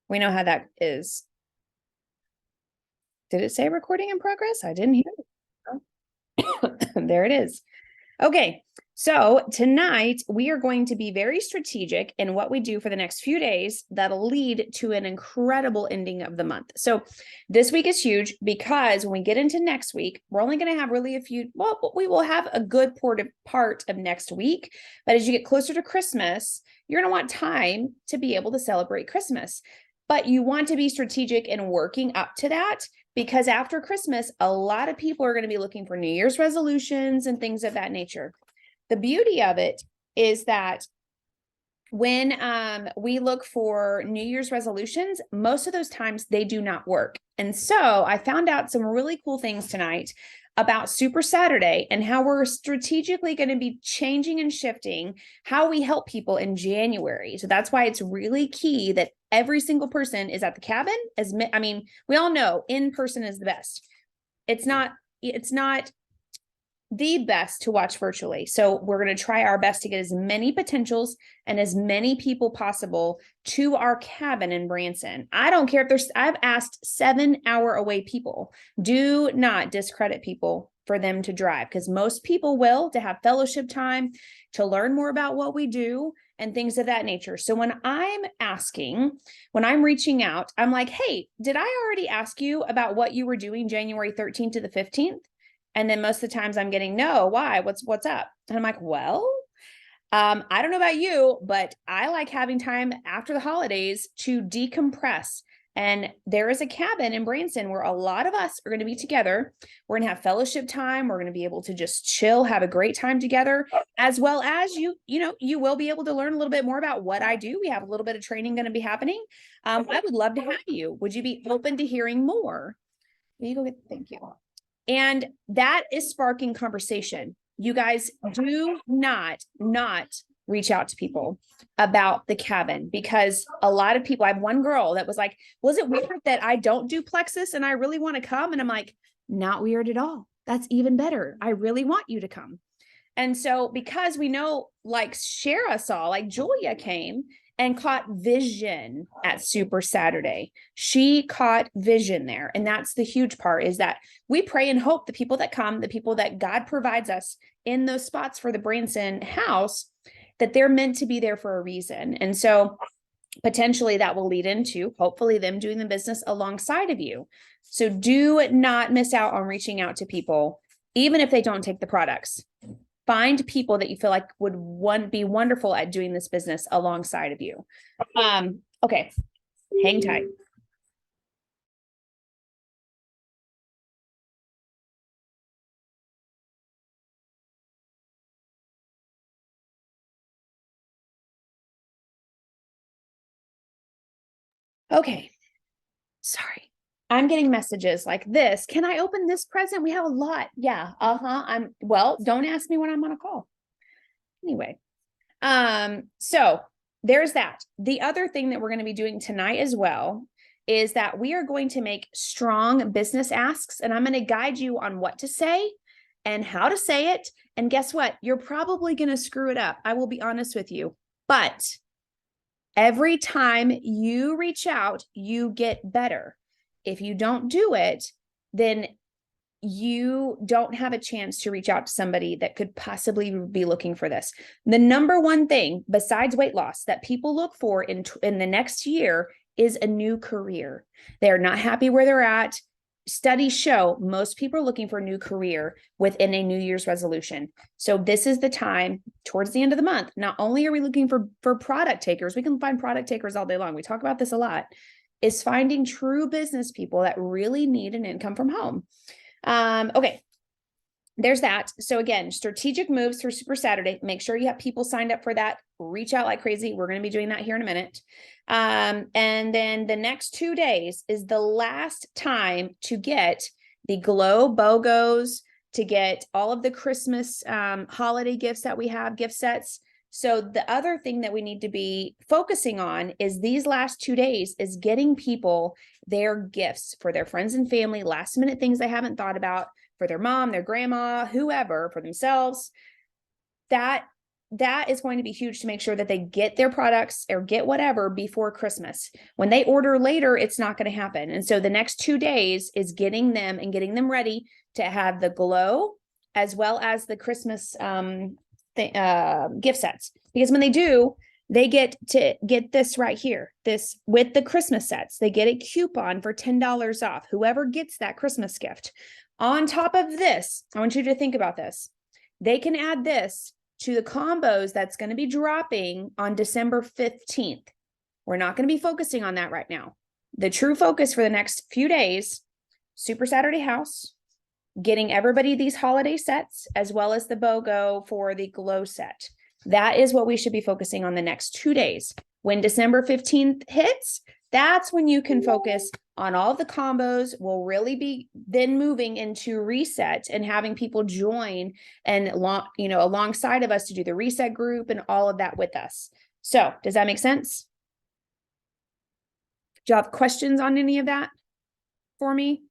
We know how that is. Did it say recording in progress? I didn't hear it. There it is. Okay, so tonight we are going to be very strategic in what we do for the next few days that'll lead to an incredible ending of the month. So this week is huge because when we get into next week, we're only going to have really we will have a good part of next week. But as you get closer to Christmas, you're going to want time to be able to celebrate Christmas. But you want to be strategic in working up to that, because after Christmas, a lot of people are going to be looking for New Year's resolutions and things of that nature. The beauty of it is that when we look for New Year's resolutions, most of those times they do not work. And so I found out some really cool things tonight about Super Saturday and how we're strategically going to be changing and shifting how we help people in January. So that's why it's really key that every single person is at the cabin. We all know in person is the best. It's not the best to watch virtually. So we're going to try our best to get as many potentials and as many people possible to our cabin in Branson. I don't care if I've asked 7-hour away people. Do not discredit people for them to drive, because most people will, to have fellowship time, to learn more about what we do and things of that nature. So when I'm reaching out, I'm like, hey, did I already ask you about what you were doing January 13th to the 15th? And then most of the times I'm getting, no, why? What's up? And I'm like, well, I don't know about you, but I like having time after the holidays to decompress. And there is a cabin in Branson where a lot of us are going to be together. We're going to have fellowship time. We're going to be able to just chill, have a great time together, as well as you will be able to learn a little bit more about what I do. We have a little bit of training going to be happening. I would love to have you. Would you be open to hearing more? Thank you. And that is sparking conversation. You guys do not reach out to people about the cabin, because a lot of people, I have one girl that was like, was it weird that I don't do Plexus and I really want to come? And I'm like, not weird at all. That's even better. I really want you to come. And so because we know, like Shara saw, like Julia came and caught vision at Super Saturday. She caught vision there. And that's the huge part, is that we pray and hope the people that come, the people that God provides us in those spots for the Branson house, that they're meant to be there for a reason. And so potentially that will lead into hopefully them doing the business alongside of you. So do not miss out on reaching out to people, even if they don't take the products. Find people that you feel like would be wonderful at doing this business alongside of you. Okay, hang tight. Okay, sorry. I'm getting messages like this. Can I open this present? We have a lot. Yeah. Well, don't ask me when I'm on a call. Anyway. So there's that. The other thing that we're going to be doing tonight as well is that we are going to make strong business asks, and I'm going to guide you on what to say and how to say it. And guess what? You're probably going to screw it up. I will be honest with you, but every time you reach out, you get better. If you don't do it, then you don't have a chance to reach out to somebody that could possibly be looking for this. The number one thing besides weight loss that people look for in the next year is a new career. They're not happy where they're at. Studies show most people are looking for a new career within a New Year's resolution. So this is the time towards the end of the month. Not only are we looking for product takers, we can find product takers all day long. We talk about this a lot, is finding true business people that really need an income from home. Okay, there's that. So again, strategic moves for Super Saturday. Make sure you have people signed up for that. Reach out like crazy. We're going to be doing that here in a minute. And then the next 2 days is the last time to get the Glow BOGOs, to get all of the Christmas holiday gifts that we have, gift sets. So the other thing that we need to be focusing on is these last 2 days is getting people their gifts for their friends and family, last minute things they haven't thought about, for their mom, their grandma, whoever, for themselves. That that is going to be huge to make sure that they get their products or get whatever before Christmas. When they order later, it's not going to happen. And so the next 2 days is getting them ready to have the glow as well as the Christmas gift sets. Because when they do, they get to get this right here, this with the Christmas sets. They get a coupon for $10 off. Whoever gets that Christmas gift. On top of this, I want you to think about this. They can add this to the combos that's going to be dropping on December 15th. We're not going to be focusing on that right now. The true focus for the next few days, Super Saturday House, getting everybody these holiday sets, as well as the BOGO for the glow set. That is what we should be focusing on the next 2 days. When December 15th hits, that's when you can focus on all the combos. We'll really be then moving into reset and having people join and alongside of us to do the reset group and all of that with us. So does that make sense? Do you have questions on any of that for me?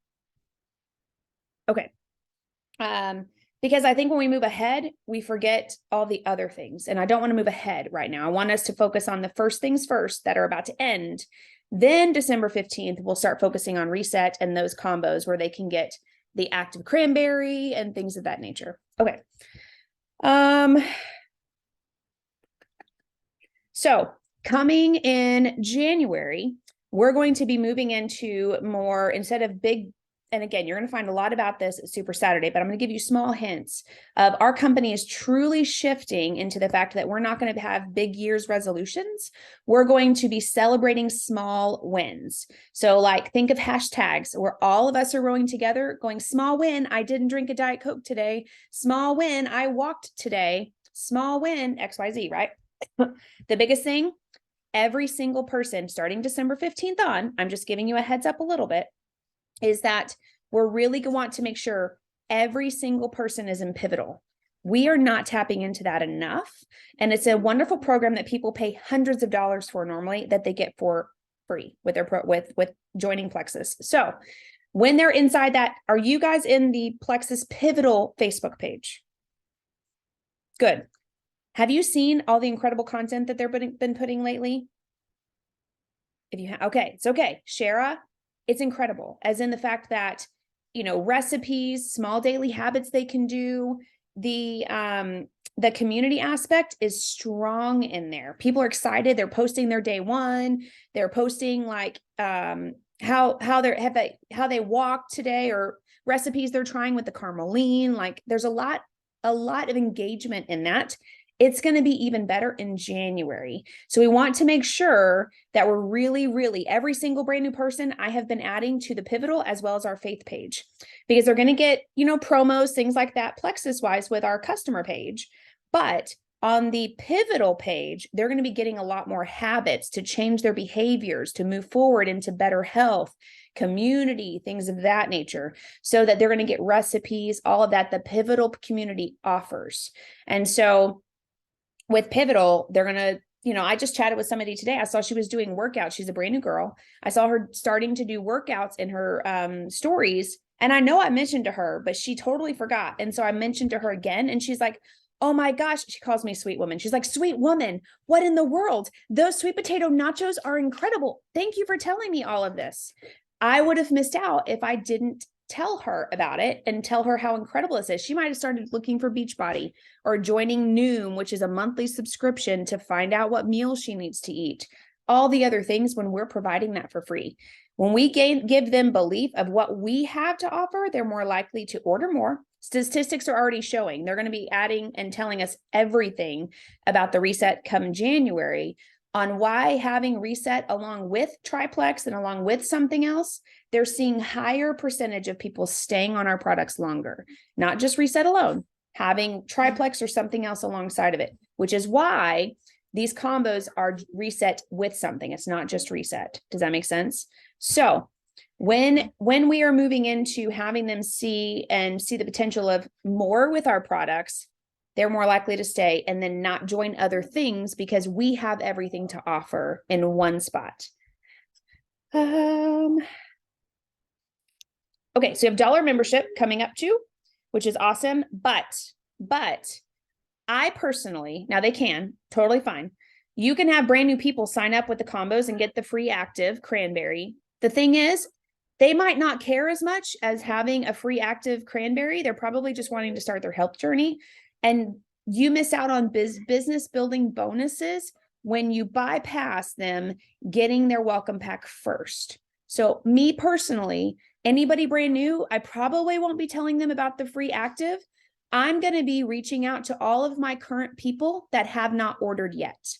Okay. Because I think when we move ahead, we forget all the other things. And I don't want to move ahead right now. I want us to focus on the first things first that are about to end. Then December 15th, we'll start focusing on reset and those combos where they can get the active cranberry and things of that nature. Okay. So coming in January, we're going to be moving into more, instead of big, and again, you're going to find a lot about this at Super Saturday, but I'm going to give you small hints of our company is truly shifting into the fact that we're not going to have big year's resolutions. We're going to be celebrating small wins. So like think of hashtags where all of us are rowing together going small win. I didn't drink a Diet Coke today. Small win. I walked today. Small win XYZ, right? The biggest thing, every single person starting December 15th on, I'm just giving you a heads up a little bit, is that we're really going to want to make sure every single person is in Pivotal. We are not tapping into that enough. And it's a wonderful program that people pay hundreds of dollars for normally that they get for free with their with joining Plexus. So when they're inside that, are you guys in the Plexus Pivotal Facebook page? Good. Have you seen all the incredible content that they've been putting lately? If you have, okay, it's okay. Shara, it's incredible, as in the fact that, recipes, small daily habits they can do. The community aspect is strong in there. People are excited. They're posting their day one. They're posting like how they walked today, or recipes they're trying with the Carmeline. Like there's a lot of engagement in that. It's going to be even better in January. So we want to make sure that we're really, every single brand new person I have been adding to the Pivotal as well as our Faith page, because they're going to get, promos, things like that, Plexus wise with our customer page. But on the Pivotal page, they're going to be getting a lot more habits to change their behaviors, to move forward into better health, community, things of that nature, so that they're going to get recipes, all of that the Pivotal community offers. And so with Pivotal, they're going to, I just chatted with somebody today. I saw she was doing workouts. She's a brand new girl. I saw her starting to do workouts in her stories. And I know I mentioned to her, but she totally forgot. And so I mentioned to her again, and she's like, oh my gosh, she calls me sweet woman. She's like, sweet woman, what in the world? Those sweet potato nachos are incredible. Thank you for telling me all of this. I would have missed out if I didn't tell her about it and tell her how incredible this is. She might have started looking for Beachbody or joining Noom, which is a monthly subscription to find out what meals she needs to eat. All the other things when we're providing that for free. When we give them belief of what we have to offer, they're more likely to order more. Statistics are already showing they're going to be adding and telling us everything about the reset come January on why having reset along with Triplex and along with something else, they're seeing higher percentage of people staying on our products longer, not just reset alone, having Triplex or something else alongside of it, which is why these combos are reset with something. It's not just reset. Does that make sense? So when we are moving into having them see the potential of more with our products, they're more likely to stay and then not join other things because we have everything to offer in one spot. Okay, so you have dollar membership coming up too, which is awesome. But I personally, now they can, totally fine. You can have brand new people sign up with the combos and get the free active cranberry. The thing is, they might not care as much as having a free active cranberry. They're probably just wanting to start their health journey. And you miss out on business building bonuses when you bypass them getting their welcome pack first. So me personally, anybody brand new, I probably won't be telling them about the free active. I'm going to be reaching out to all of my current people that have not ordered yet.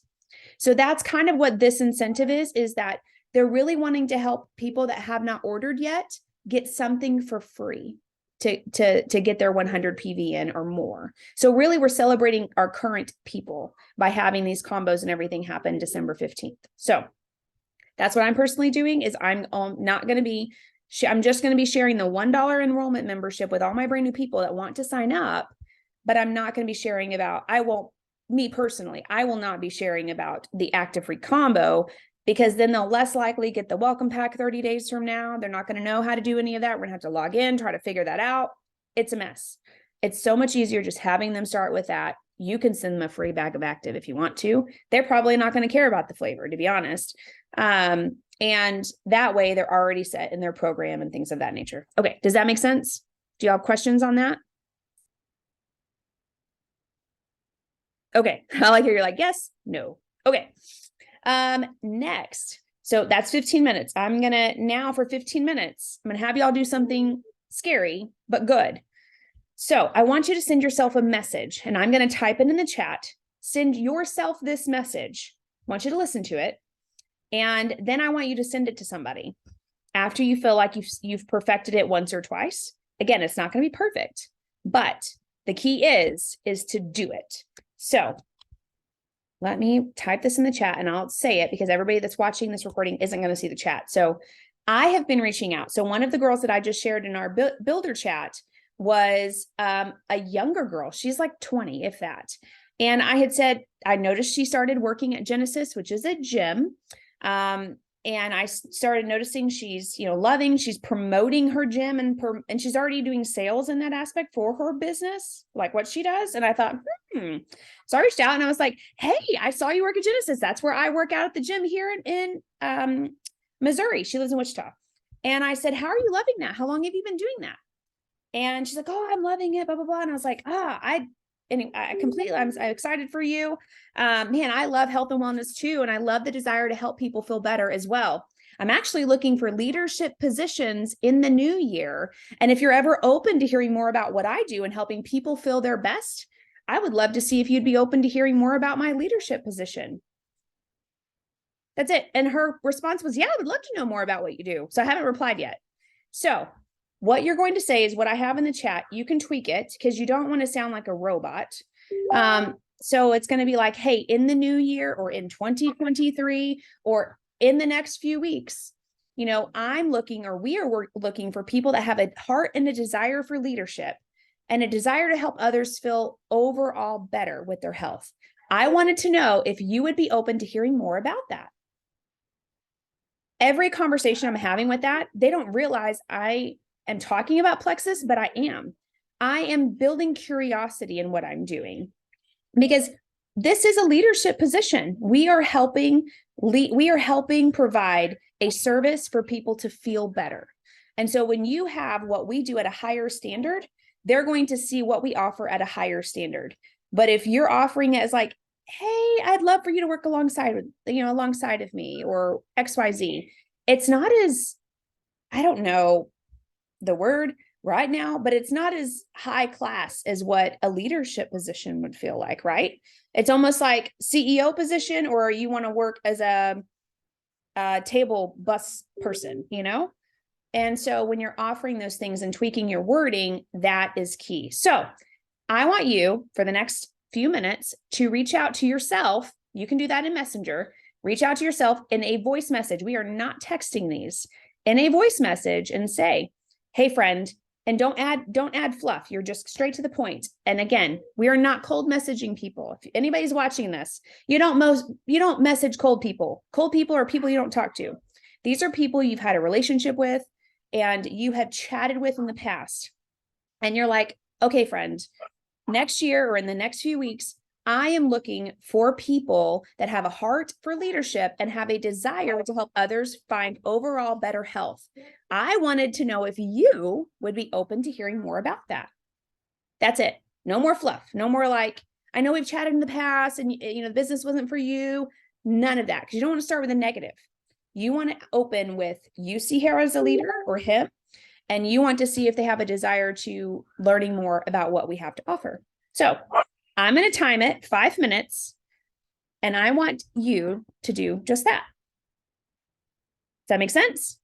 So that's kind of what this incentive is that they're really wanting to help people that have not ordered yet get something for free to get their 100 PV in or more. So really we're celebrating our current people by having these combos and everything happen December 15th. So that's what I'm personally doing is I'm not going to be, I'm just going to be sharing the $1 enrollment membership with all my brand new people that want to sign up, but I'm not going to be sharing about, me personally, I will not be sharing about the active free combo because then they'll less likely get the welcome pack 30 days from now. They're not going to know how to do any of that. We're going to have to log in, try to figure that out. It's a mess. It's so much easier just having them start with that. You can send them a free bag of active if you want to. They're probably not going to care about the flavor, to be honest. And that way they're already set in their program and things of that nature. Okay. Does that make sense? Do you have questions on that? Okay. I like how you're like, yes, no. Okay. Next. So that's 15 minutes. I'm going to now for 15 minutes, I'm going to have y'all do something scary, but good. So I want you to send yourself a message and I'm going to type it in the chat. Send yourself this message. I want you to listen to it. And then I want you to send it to somebody after you feel like you've perfected it once or twice. Again, it's not going to be perfect, but the key is to do it. So let me type this in the chat and I'll say it because everybody that's watching this recording isn't going to see the chat. So I have been reaching out. So one of the girls that I just shared in our builder chat was a younger girl. She's like 20, if that. And I had said, I noticed she started working at Genesis, which is a gym. And I started noticing she's, loving, she's promoting her gym and she's already doing sales in that aspect for her business, like what she does. And I thought, so I reached out and I was like, hey, I saw you work at Genesis. That's where I work out at the gym here in Missouri. She lives in Wichita. And I said, how are you loving that? How long have you been doing that? And she's like, oh, I'm loving it, blah, blah, blah. And I was like, I'm excited for you. Man, I love health and wellness too. And I love the desire to help people feel better as well. I'm actually looking for leadership positions in the new year. And if you're ever open to hearing more about what I do and helping people feel their best, I would love to see if you'd be open to hearing more about my leadership position. That's it. And her response was, yeah, I would love to know more about what you do. So I haven't replied yet. So what you're going to say is what I have in the chat. You can tweak it because you don't want to sound like a robot. So it's going to be like, hey, in the new year or in 2023 or in the next few weeks, I'm looking, or we are looking for people that have a heart and a desire for leadership and a desire to help others feel overall better with their health. I wanted to know if you would be open to hearing more about that. Every conversation I'm having with that, they don't realize I am talking about Plexus, but I am building curiosity in what I'm doing because this is a leadership position. We are helping provide a service for people to feel better. And so when you have what we do at a higher standard, they're going to see what we offer at a higher standard. But if you're offering it as like, hey, I'd love for you to work alongside of me or XYZ, it's not as, I don't know the word right now, but it's not as high class as what a leadership position would feel like, right? It's almost like CEO position, or you want to work as a table bus person, And so when you're offering those things and tweaking your wording, that is key. So I want you for the next few minutes to reach out to yourself. You can do that in Messenger. Reach out to yourself in a voice message. We are not texting these. In a voice message and say, hey friend, and don't add fluff. You're just straight to the point. And again, we are not cold messaging people. If anybody's watching this, you don't message cold people. Cold people are people you don't talk to. These are people you've had a relationship with and you have chatted with in the past. And you're like, okay, friend, next year or in the next few weeks, I am looking for people that have a heart for leadership and have a desire to help others find overall better health. I wanted to know if you would be open to hearing more about that. That's it. No more fluff. No more like, I know we've chatted in the past and the business wasn't for you. None of that. Because you don't want to start with a negative. You want to open with, you see her as a leader or him, and you want to see if they have a desire to learning more about what we have to offer. So I'm going to time it 5 minutes, and I want you to do just that. Does that make sense?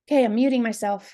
Okay, I'm muting myself.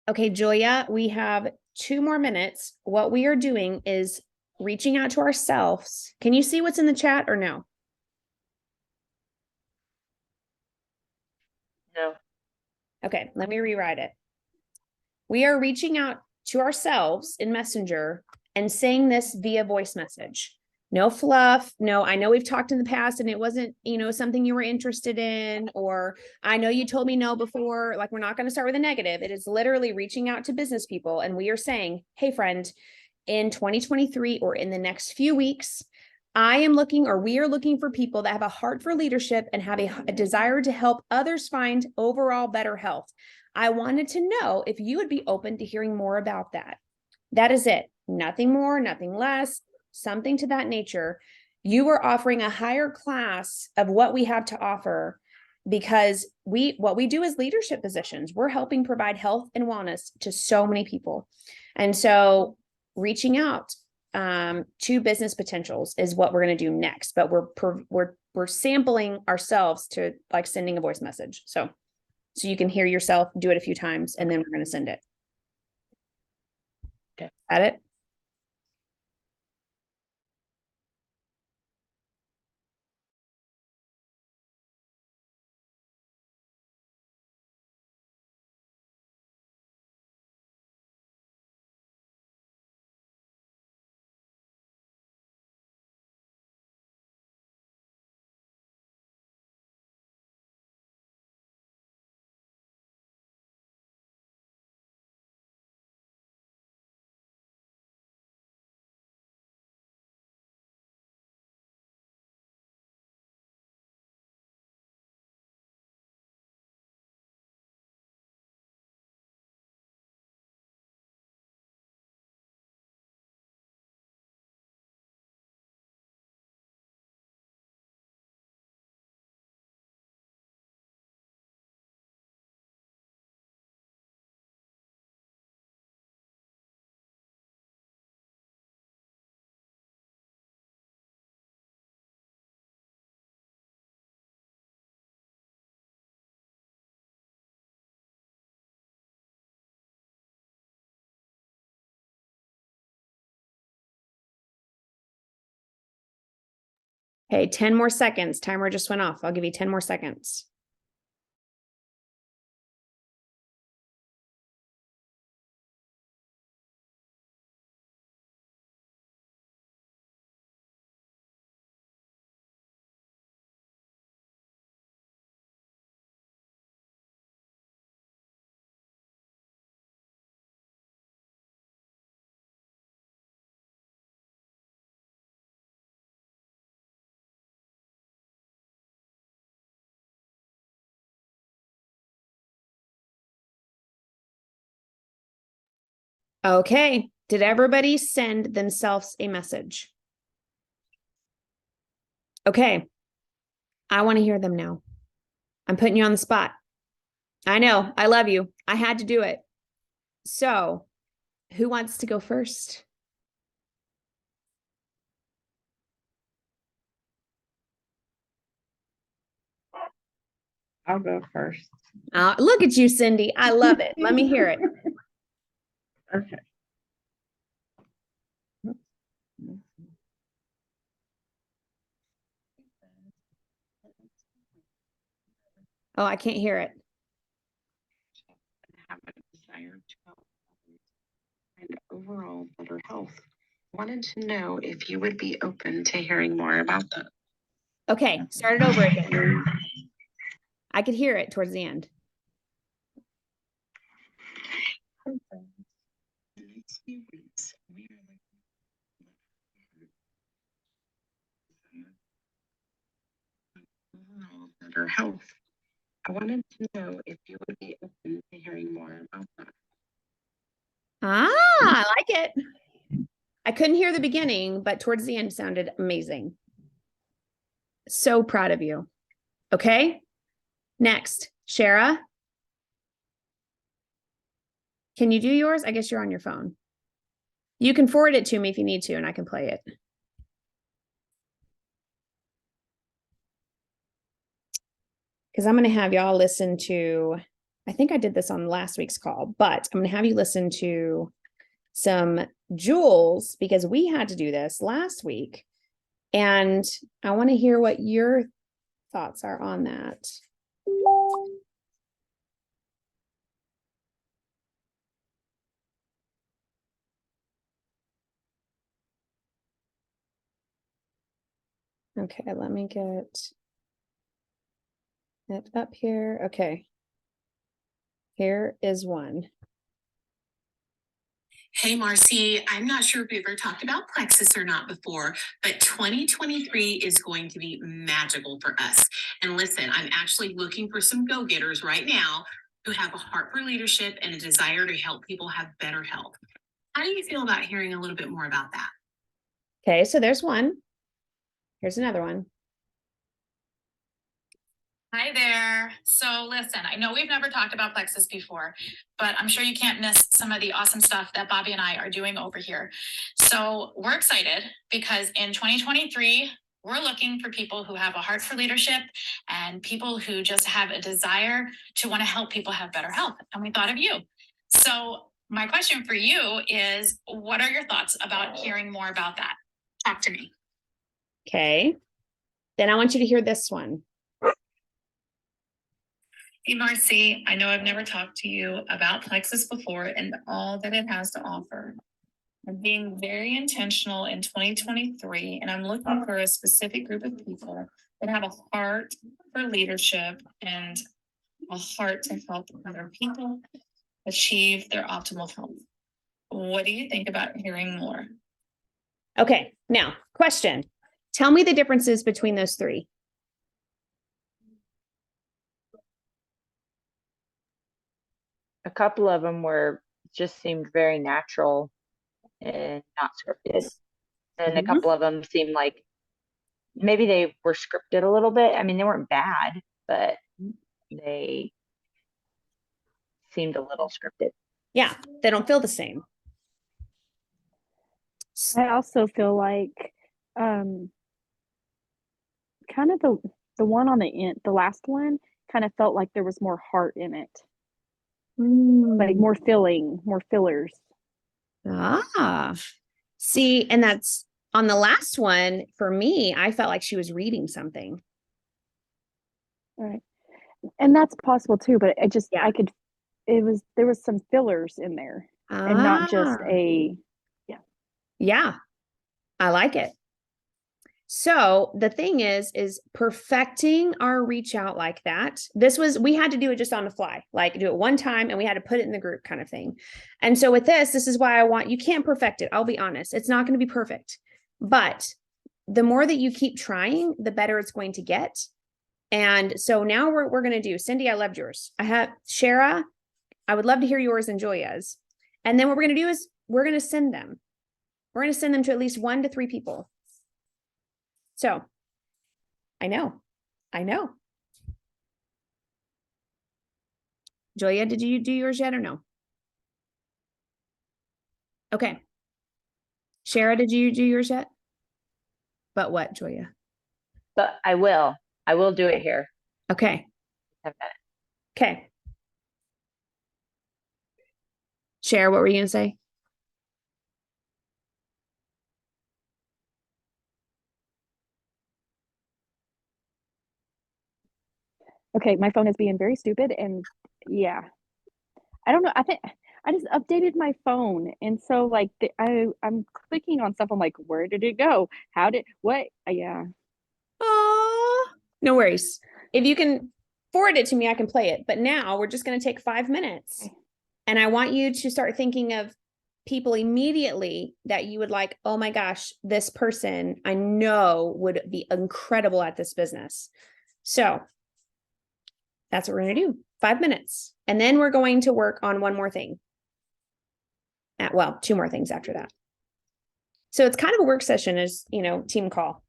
Okay, Julia, we have 2 more minutes. What we are doing is reaching out to ourselves. Can you see what's in the chat or no? No. Okay, let me rewrite it. We are reaching out to ourselves in Messenger and saying this via voice message. No fluff. No, I know we've talked in the past and it wasn't, something you were interested in, or I know you told me no before. Like, we're not going to start with a negative. It is literally reaching out to business people. And we are saying, hey, friend, in 2023 or in the next few weeks, we are looking for people that have a heart for leadership and have a desire to help others find overall better health. I wanted to know if you would be open to hearing more about that. That is it. Nothing more, nothing less, something to that nature. You are offering a higher class of what we have to offer, because what we do is leadership positions. We're helping provide health and wellness to so many people. And so reaching out to business potentials is what we're going to do next, but we're sampling ourselves to like sending a voice message. So you can hear yourself, do it a few times, and then we're going to send it. Okay. Got it? Okay, 10 more seconds. Timer just went off. I'll give you 10 more seconds. Okay. Did everybody send themselves a message? Okay. I want to hear them now. I'm putting you on the spot. I know. I love you. I had to do it. So, who wants to go first? I'll go first. Look at you, Cindy. I love it. Let me hear it. Okay. Oh, I can't hear it. Have a desire to help others and overall better health. Wanted to know if you would be open to hearing more about that. Okay, start it over again. I could hear it towards the end. In the next few weeks, we are overall better health. I wanted to know if you would be open to hearing more about that. I like it. I couldn't hear the beginning, but towards the end sounded amazing. So proud of you. Okay. Next, Shara. Can you do yours? I guess you're on your phone. You can forward it to me if you need to, and I can play it. Because I'm going to have y'all listen to, I think I did this on last week's call, but I'm going to have you listen to some Jules because we had to do this last week. And I want to hear what your thoughts are on that. Okay, let me get it up here. Okay. Here is one. Hey, Marcy, I'm not sure if we've ever talked about Plexus or not before, but 2023 is going to be magical for us. And listen, I'm actually looking for some go-getters right now who have a heart for leadership and a desire to help people have better health. How do you feel about hearing a little bit more about that? Okay, so there's one. Here's another one. Hi there. So listen, I know we've never talked about Plexus before, but I'm sure you can't miss some of the awesome stuff that Bobby and I are doing over here. So we're excited because in 2023, we're looking for people who have a heart for leadership and people who just have a desire to want to help people have better health. And we thought of you. So my question for you is, what are your thoughts about hearing more about that? Talk to me. Okay. Then I want you to hear this one. Hey, Marcy, I know I've never talked to you about Plexus before and all that it has to offer. I'm being very intentional in 2023, and I'm looking for a specific group of people that have a heart for leadership and a heart to help other people achieve their optimal health. What do you think about hearing more? Okay, now, question. Tell me the differences between those three. A couple of them were just seemed very natural and not scripted. And a couple of them seemed like maybe they were scripted a little bit. I mean, they weren't bad, but they seemed a little scripted. Yeah, they don't feel the same. I also feel like kind of the one on the end, the last one kind of felt like there was more heart in it. Like more filling, more fillers. See, and On the last one, for me, I felt like she was reading something. Right. And that's possible too, but I just, Yeah. I could, there was some fillers in there and not just Ah, yeah. I like it. So the thing is perfecting our reach out like that. We had to do it just on the fly, like do it one time and we had to put it in the group kind of thing. And so with this is why you can't perfect it. I'll be honest. It's not going to be perfect, but the more that you keep trying, the better it's going to get. And so now we're going to do, Cindy, I loved yours. I have Shara. I would love to hear yours and Joya's. And then what we're going to do is we're going to send them. We're going to send them to at least 1 to 3 people. So I know. Joya, did you do yours yet or no? Okay. Shara, did you do yours yet? But what, Joya? But I will do it here. Okay. Have that. Okay. Shara, what were you going to say? Okay, my phone is being very stupid and yeah. I don't know. I think I just updated my phone and so like I'm clicking on stuff. I'm like, where did it go? How did what? Yeah. Oh, no worries. If you can forward it to me, I can play it. But now we're just going to take 5 minutes. Okay. And I want you to start thinking of people immediately that you would like, oh my gosh, this person I know would be incredible at this business. So that's what we're going to do. 5 minutes. And then we're going to work on one more thing. Well, 2 more things after that. So it's kind of a work session as, team call,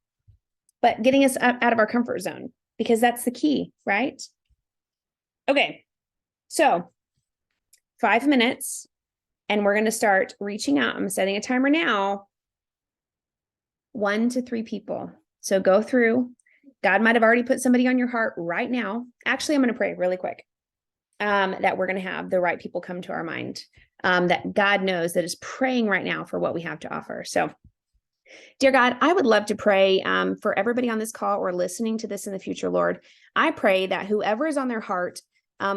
but getting us out of our comfort zone because that's the key, right? Okay. So 5 minutes and we're going to start reaching out. I'm setting a timer now. 1 to 3 people. So go through. God might have already put somebody on your heart right now. Actually, I'm going to pray really quick that we're going to have the right people come to our mind, that God knows that is praying right now for what we have to offer. So, dear God, I would love to pray for everybody on this call or listening to this in the future, Lord. I pray that whoever is on their heart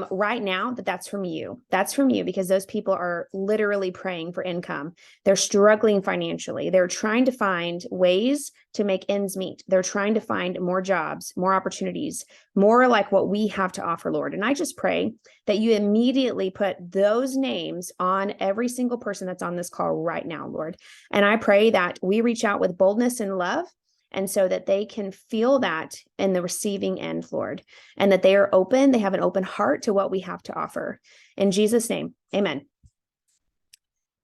right now, that's from you. That's from you because those people are literally praying for income. They're struggling financially. They're trying to find ways to make ends meet. They're trying to find more jobs, more opportunities, more like what we have to offer, Lord. And I just pray that you immediately put those names on every single person that's on this call right now, Lord. And I pray that we reach out with boldness and love. And so that they can feel that in the receiving end, Lord, and that they are open, they have an open heart to what we have to offer. In Jesus' name, amen.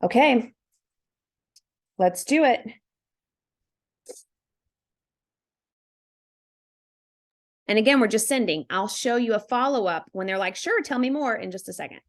Okay, let's do it. And again, we're just sending. I'll show you a follow-up when they're like, sure, tell me more in just a second.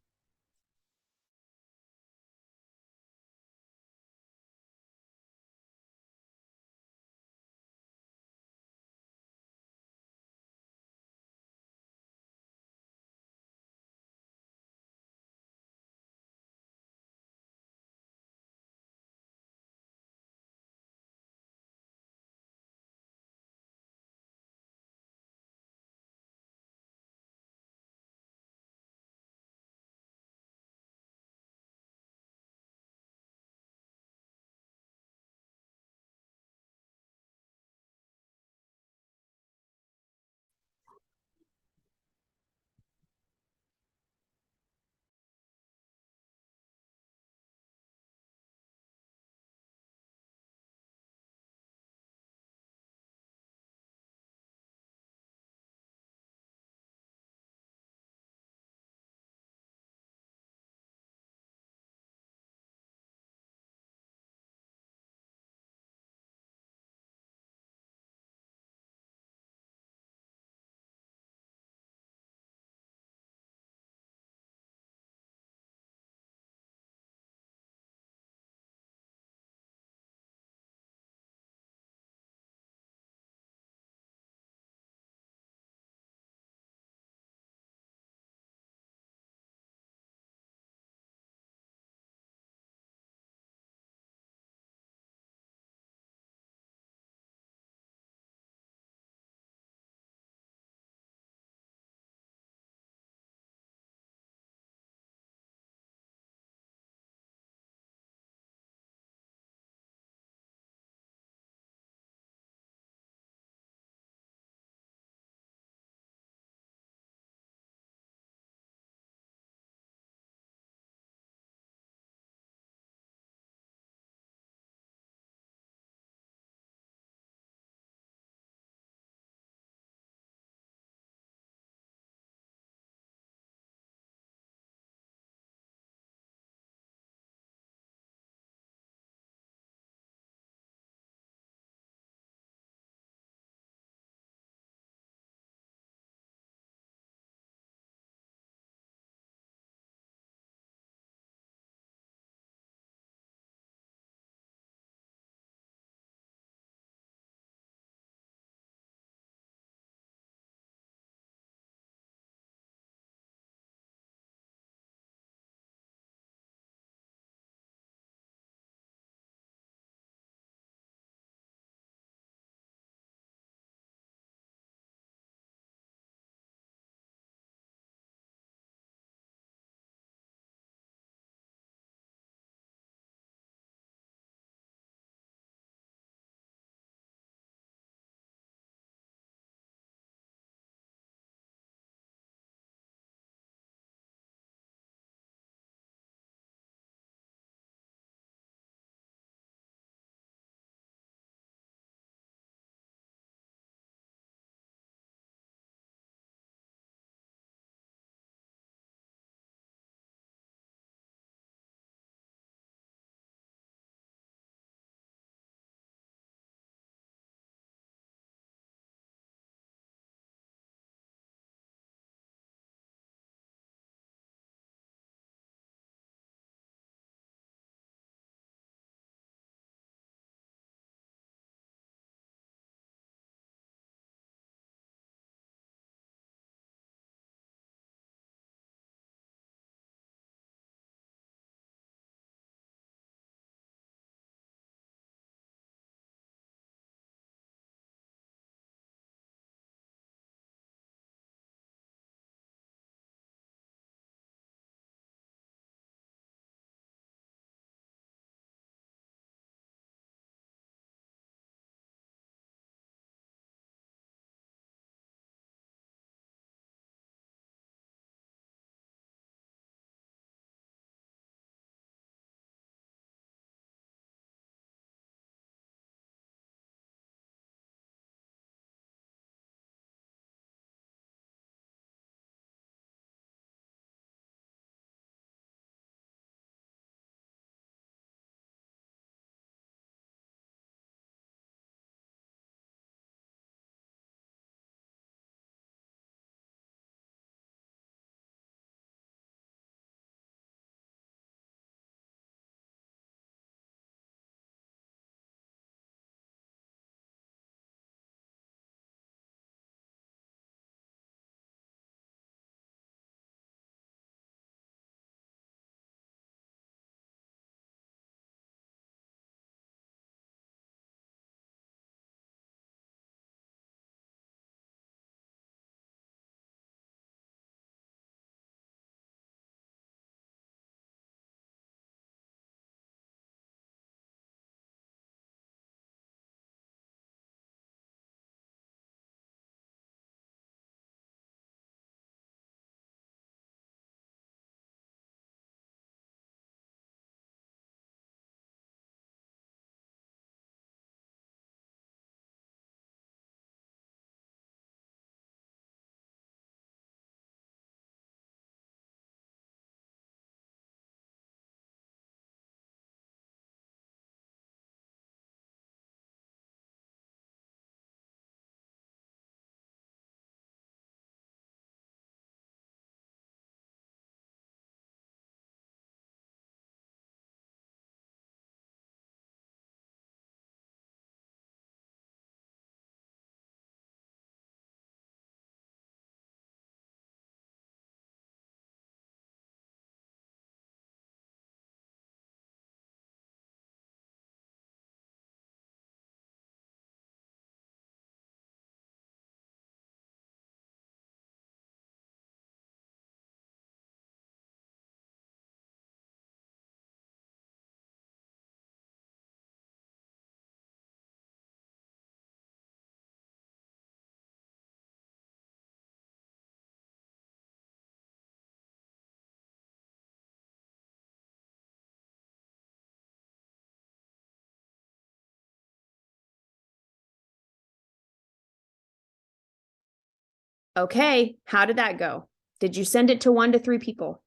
Okay, how did that go? Did you send it to 1 to 3 people?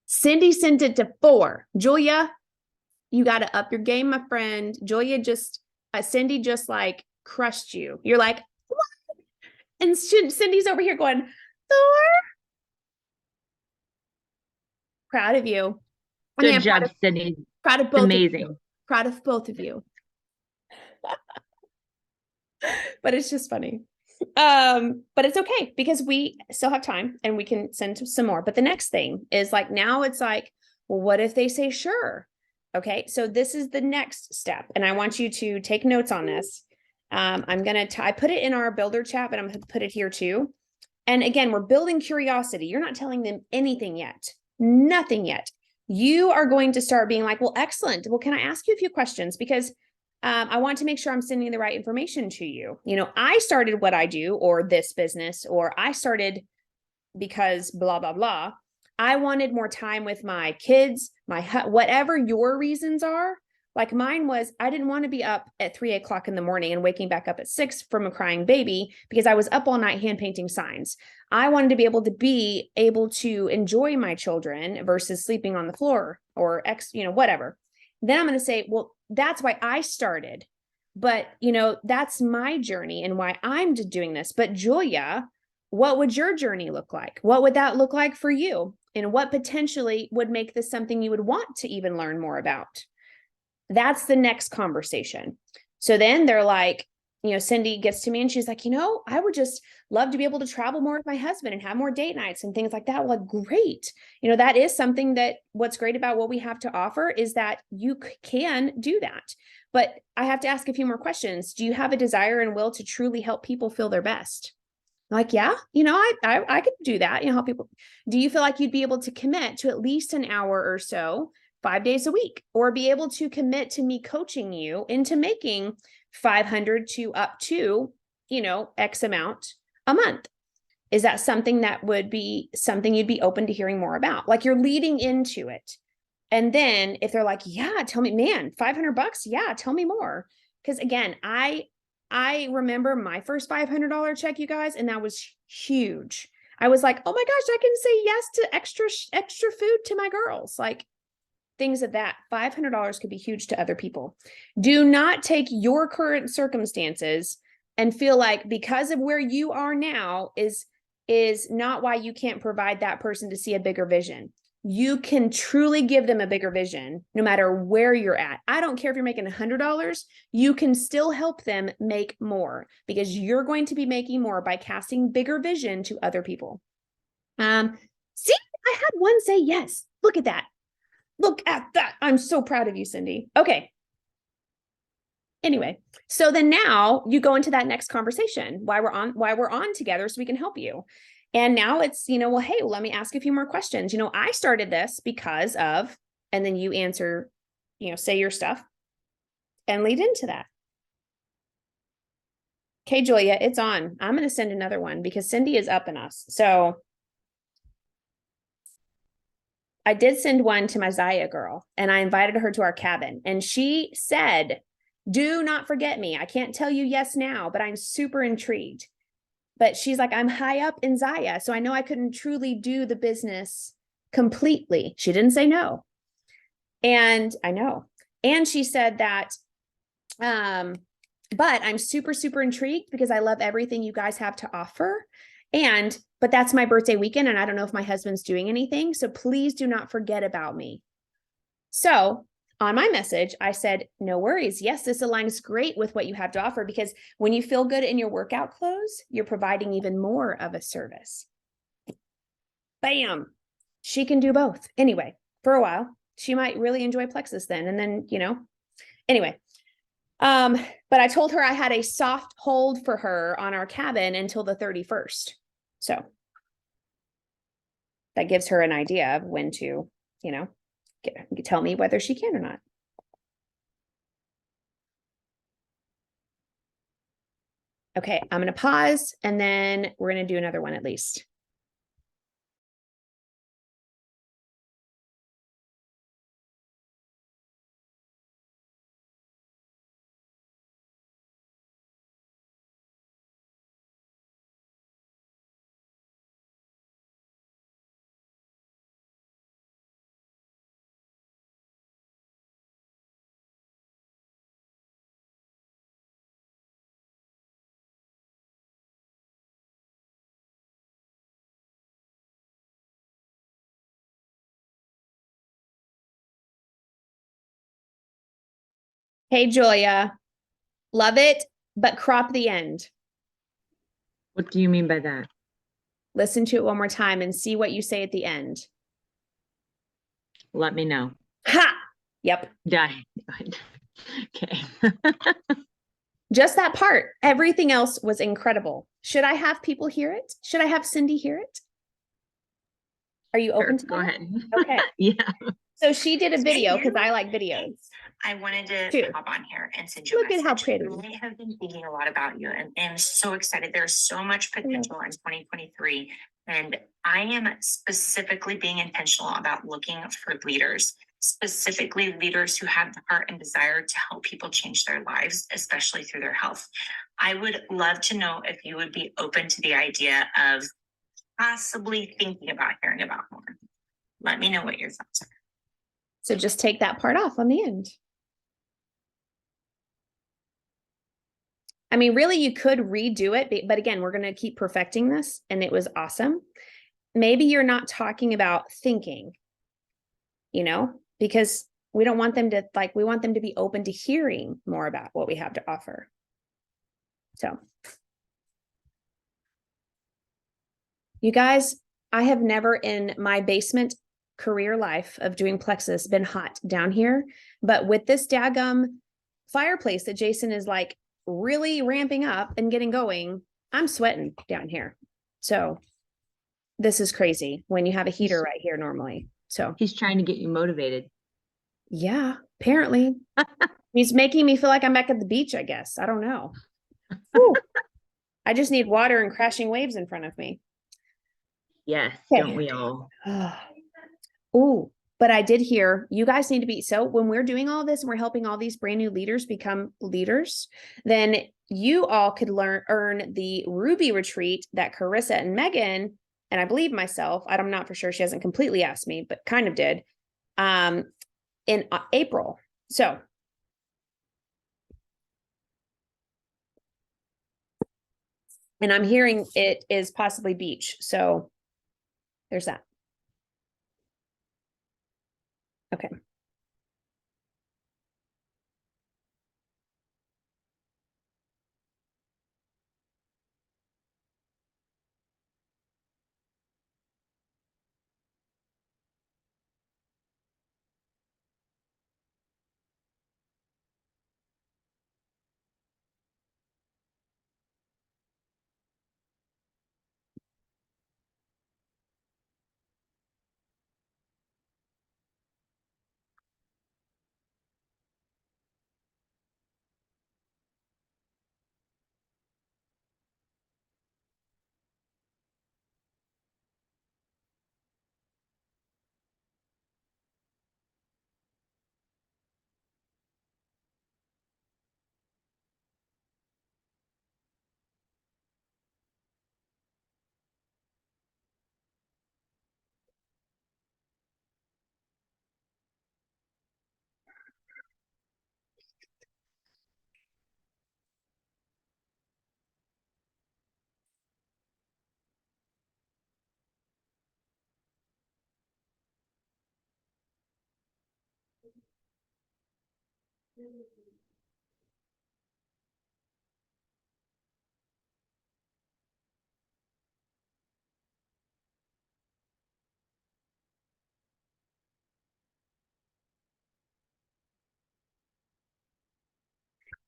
Cindy sent it to 4. Julia, you got to up your game, my friend. Julia just, Cindy just like crushed you. You're like, what? And Cindy's over here going, 4. Proud of you. I mean, Good I'm job, proud of, Cindy. proud of both of Amazing. you. Proud of both of you. But it's just funny. But it's okay because we still have time and we can send some more. But the next thing is like, now it's like, well, what if they say sure? Okay, so this is the next step. And I want you to take notes on this. I'm going to, I put it in our builder chat, but I'm going to put it here too. And again, we're building curiosity. You're not telling them anything yet, nothing yet. You are going to start being like, well, excellent. Well, can I ask you a few questions? Because I want to make sure I'm sending the right information to you. You know, I started what I do, or this business, or I started because blah, blah, blah. I wanted more time with my kids, whatever your reasons are. Like mine was, I didn't want to be up at 3 o'clock in the morning and waking back up at 6 from a crying baby because I was up all night hand painting signs. I wanted to be able to enjoy my children versus sleeping on the floor or whatever. Then I'm going to say, well, that's why I started. But, that's my journey and why I'm doing this. But Julia, what would your journey look like? What would that look like for you? And what potentially would make this something you would want to even learn more about? That's the next conversation. So then they're like, Cindy gets to me and she's like, I would just love to be able to travel more with my husband and have more date nights and things like that. Well, great. That is something that what's great about what we have to offer is that you can do that. But I have to ask a few more questions. Do you have a desire and will to truly help people feel their best? Like, yeah, I could do that. Help people. Do you feel like you'd be able to commit to at least an hour or so 5 days a week, or be able to commit to me coaching you into making 500 to up to, X amount a month? Is that something that would be something you'd be open to hearing more about? Like you're leading into it. And then if they're like, yeah, tell me, man, $500. Yeah. Tell me more. Cause again, I remember my first $500 check, you guys, and that was huge. I was like, oh my gosh, I can say yes to extra food to my girls. Like, things of that. $500 could be huge to other people. Do not take your current circumstances and feel like because of where you are now is not why you can't provide that person to see a bigger vision. You can truly give them a bigger vision no matter where you're at. I don't care if you're making $100, you can still help them make more because you're going to be making more by casting bigger vision to other people. See, I had one say yes. Look at that. Look at that. I'm so proud of you, Cindy. Okay. Anyway, so then now you go into that next conversation, why we're on together so we can help you. And now it's, well, hey, let me ask a few more questions. I started this because of, and then you answer, say your stuff and lead into that. Okay, Julia, it's on. I'm going to send another one because Cindy is up in us. So I did send one to my Zaya girl and I invited her to our cabin and she said, do not forget me. I can't tell you yes now, but I'm super intrigued. But she's like, I'm high up in Zaya, so I know I couldn't truly do the business completely. She didn't say no. And I know. And she said that, but I'm super, super intrigued because I love everything you guys have to offer. But that's my birthday weekend and I don't know if my husband's doing anything. So please do not forget about me. So on my message, I said, no worries. Yes, this aligns great with what you have to offer because when you feel good in your workout clothes, you're providing even more of a service. Bam. She can do both. Anyway, for a while, she might really enjoy Plexus then. And then, anyway. But I told her I had a soft hold for her on our cabin until the 31st. So that gives her an idea of when to, tell me whether she can or not. Okay, I'm going to pause and then we're going to do another one at least. Hey, Julia, love it, but crop the end. What do you mean by that? Listen to it one more time and see what you say at the end. Let me know. Ha! Yep. Yeah. Okay. Just that part. Everything else was incredible. Should I have people hear it? Should I have Cindy hear it? Are you Sure, open to go that? ahead. Okay. Yeah. So she did a video because I like videos. I wanted to Two. hop on here and send you a Look at how message. pretty. I have been thinking a lot about you and am so excited. There's so much potential in 2023. And I am specifically being intentional about looking for leaders, specifically leaders who have the heart and desire to help people change their lives, especially through their health. I would love to know if you would be open to the idea of possibly thinking about hearing about more. Let me know what your thoughts are. So just take that part off on the end. I mean, really, you could redo it, but again, we're going to keep perfecting this, and it was awesome. Maybe you're not talking about thinking, because we don't want them to we want them to be open to hearing more about what we have to offer. So, you guys, I have never in my basement career life of doing Plexus been hot down here, but with this daggum fireplace that Jason is like really ramping up and getting going, I'm sweating down here. So this is crazy when you have a heater right here normally. So He's trying to get you motivated. yeah, apparently he's making me feel like I'm back at the beach, I guess. I don't know. Whew. I just need water and crashing waves in front of me. Yes, Okay. don't we all? Oh, but I did hear you guys need to be, so when we're doing all this and we're helping all these brand new leaders become leaders, then you all could earn the Ruby retreat that Carissa and Megan, and I believe myself, I'm not for sure, she hasn't completely asked me, but kind of did, in April. So and I'm hearing it is possibly beach. So there's that. Okay.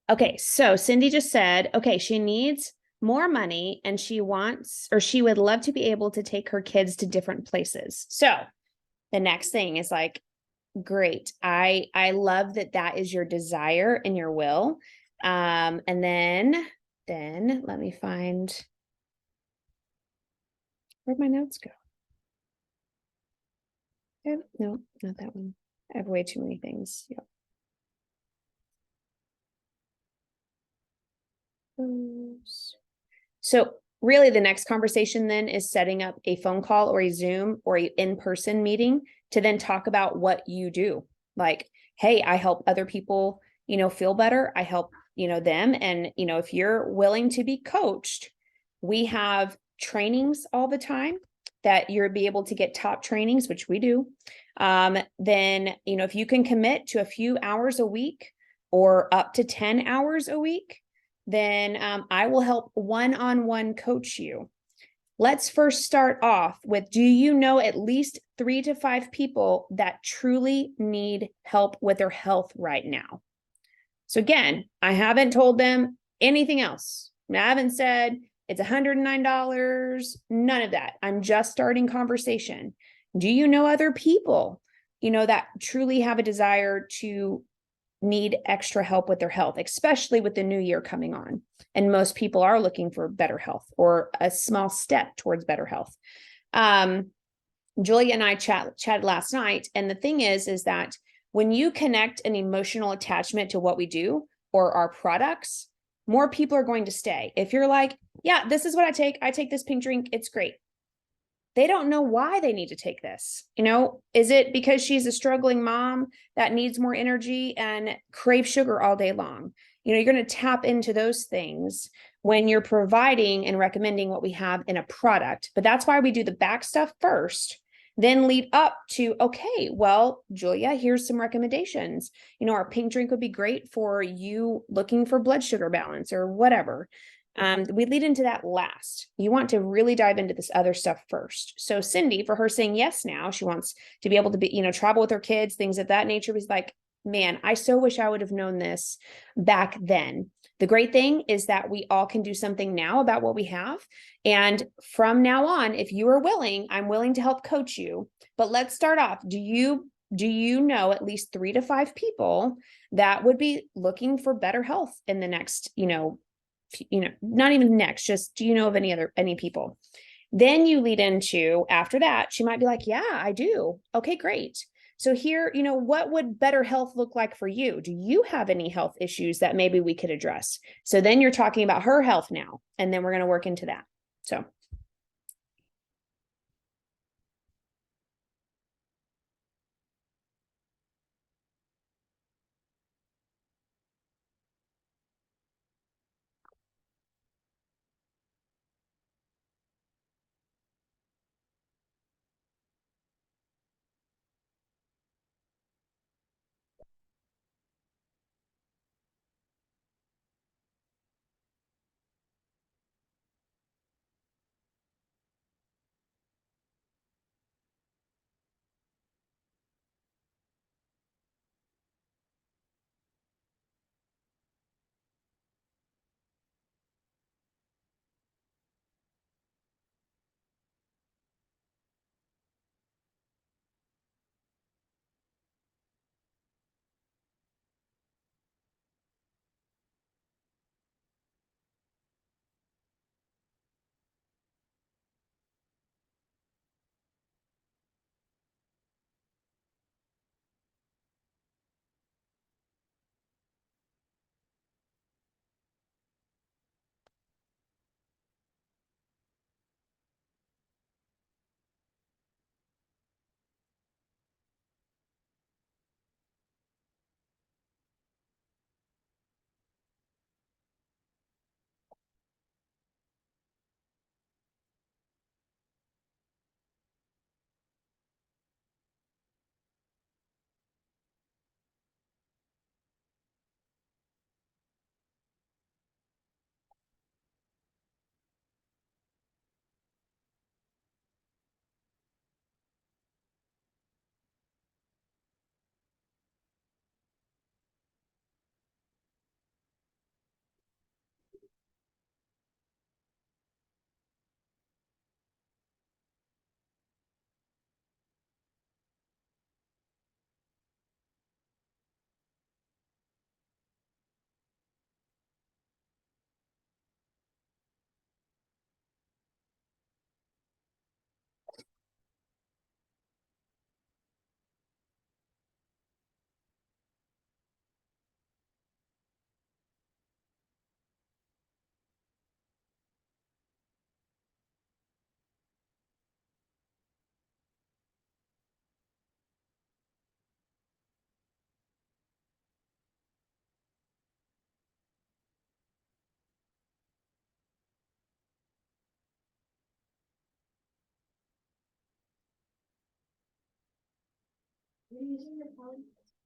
Okay, so Cindy just said, okay, she needs more money and she wants, or she would love to be able to take her kids to different places. So the next thing is like, great. I love that is your desire and your will. And then let me find, where'd my notes go? No, not that one. I have way too many things. Yep. So really the next conversation then is setting up a phone call or a Zoom or a in-person meeting to then talk about what you do. Like, hey, I help other people, feel better. I help, them. And, if you're willing to be coached, we have trainings all the time that you'll be able to get top trainings, which we do. Then, if you can commit to a few hours a week or up to 10 hours a week, then I will help one-on-one coach you. Let's first start off with, do you know at least 3 to 5 people that truly need help with their health right now? So again, I haven't told them anything else. I haven't said it's $109, none of that. I'm just starting conversation. Do you know other people, that truly have a desire to need extra help with their health, especially with the new year coming on? And most people are looking for better health or a small step towards better health. Julia and I chatted last night. And the thing is that when you connect an emotional attachment to what we do or our products, more people are going to stay. If you're like, yeah, this is what I take this pink drink, it's great. They don't know why they need to take this. Is it because she's a struggling mom that needs more energy and craves sugar all day long? You're going to tap into those things when you're providing and recommending what we have in a product. But that's why we do the back stuff first, then lead up to, okay, well, Julia, here's some recommendations. Our pink drink would be great for you looking for blood sugar balance or whatever. We lead into that last. You want to really dive into this other stuff first. So Cindy, for her saying yes now, she wants to be able to be, travel with her kids, things of that nature. Was like, man, I so wish I would have known this back then. The great thing is that we all can do something now about what we have. And from now on, if you are willing, I'm willing to help coach you. But let's start off. Do you know at least 3 to 5 people that would be looking for better health in the next, not even next, just do you know of any people? Then you lead into, after that, she might be like, yeah, I do. Okay, great. So here, what would better health look like for you? Do you have any health issues that maybe we could address? So then you're talking about her health now, and then we're going to work into that. So.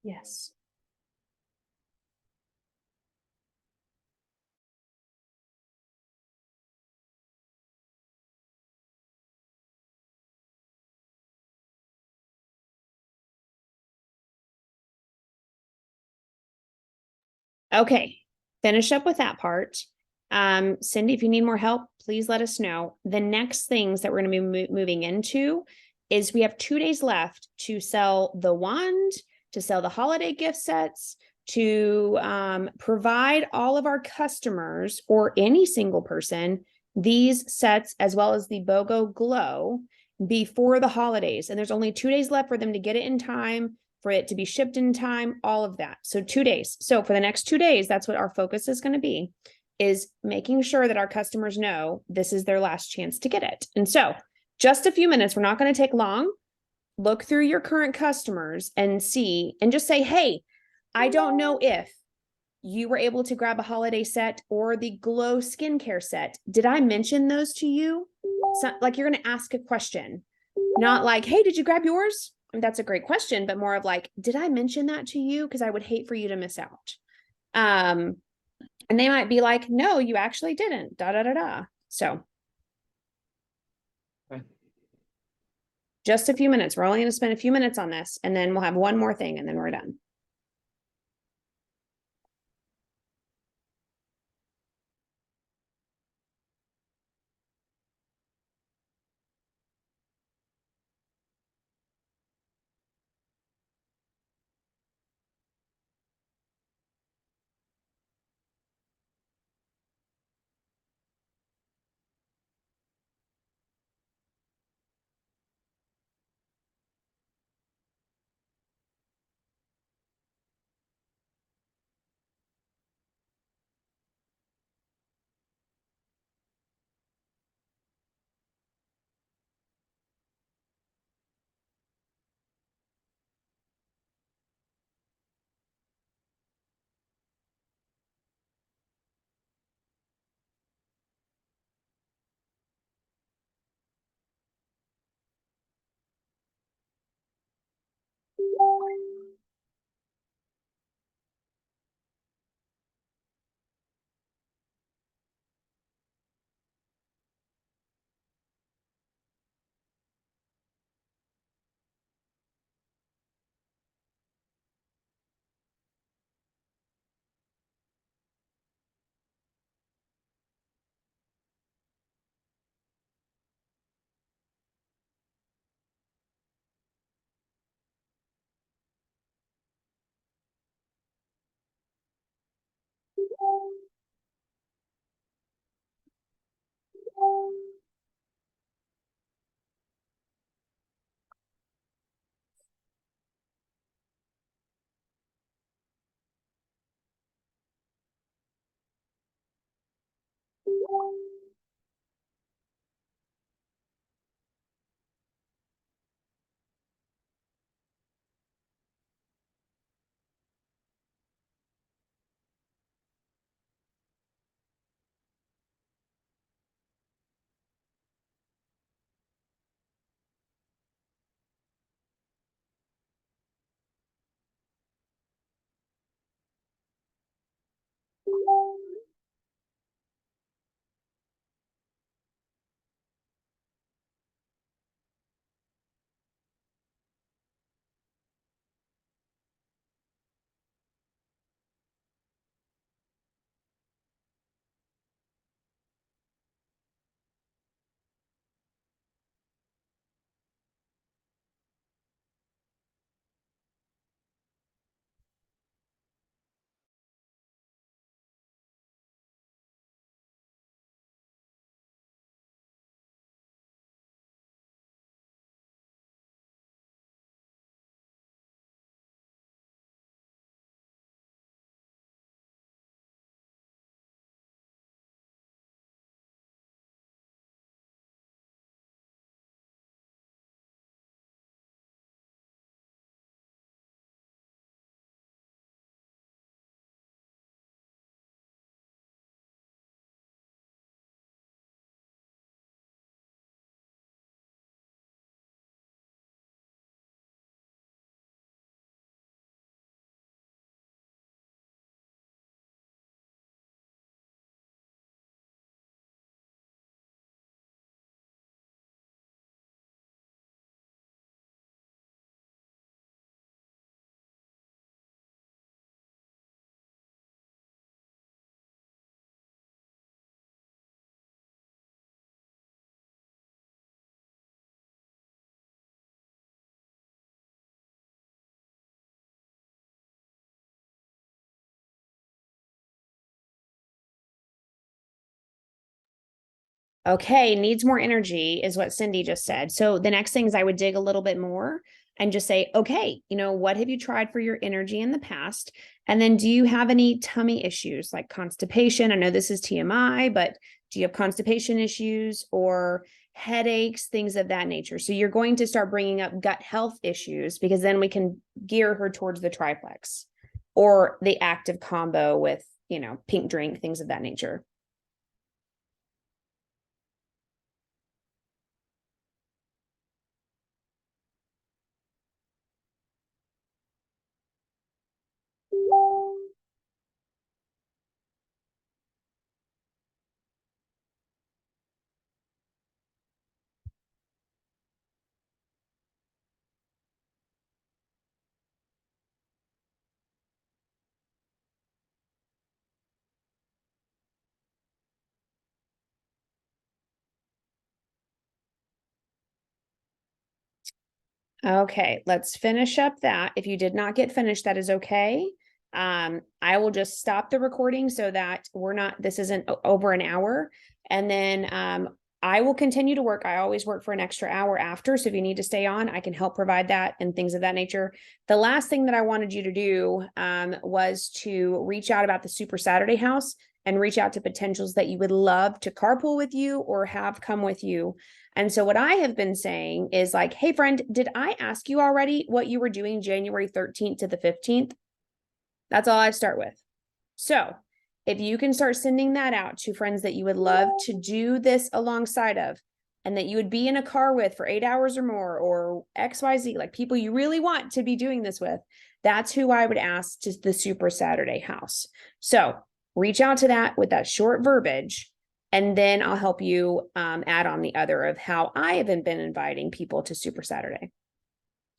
Yes. Okay, finish up with that part. Cindy, if you need more help, please let us know. The next things that we're going to be moving into is we have 2 days left to sell the wand, to sell the holiday gift sets, to provide all of our customers or any single person these sets as well as the BOGO Glow before the holidays. And there's only 2 days left for them to get it in time, for it to be shipped in time, all of that. So 2 days. So for the next 2 days, that's what our focus is going to be, is making sure that our customers know this is their last chance to get it. And so just a few minutes, we're not going to take long. Look through your current customers and see, and just say, hey, I don't know if you were able to grab a holiday set or the Glow skincare set. Did I mention those to you? So, like, you're going to ask a question, not like, hey, did you grab yours? And that's a great question, but more of like, did I mention that to you? Because I would hate for you to miss out. And they might be like, no, you actually didn't. Da da da da. So Okay. just a few minutes. We're only going to spend a few minutes on this, and then we'll have one more thing, and then we're done. Okay, needs more energy is what Cindy just said. So the next thing is I would dig a little bit more and just say, okay, what have you tried for your energy in the past? And then do you have any tummy issues like constipation? I know this is TMI, but do you have constipation issues or headaches, things of that nature? So you're going to start bringing up gut health issues because then we can gear her towards the triplex or the active combo with, pink drink, things of that nature. Okay, let's finish up that. If you did not get finished, that is okay. I will just stop the recording so that this isn't over an hour. And then I will continue to work. I always work for an extra hour after. So if you need to stay on, I can help provide that and things of that nature. The last thing that I wanted you to do was to reach out about the Super Saturday House and reach out to potentials that you would love to carpool with you or have come with you. And so what I have been saying is like, hey friend, did I ask you already what you were doing January 13th to the 15th? That's all I start with. So if you can start sending that out to friends that you would love to do this alongside of, and that you would be in a car with for 8 hours or more, or XYZ, like people you really want to be doing this with, that's who I would ask to the Super Saturday House. So reach out to that with that short verbiage. And then I'll help you add on the other of how I haven't been inviting people to Super Saturday.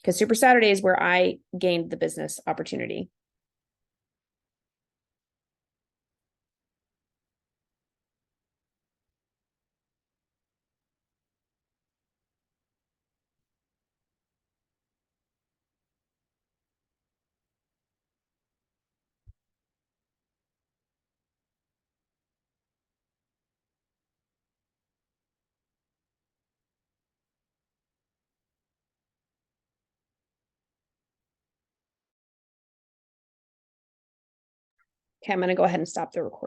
Because Super Saturday is where I gained the business opportunity. Okay, I'm going to go ahead and stop the recording.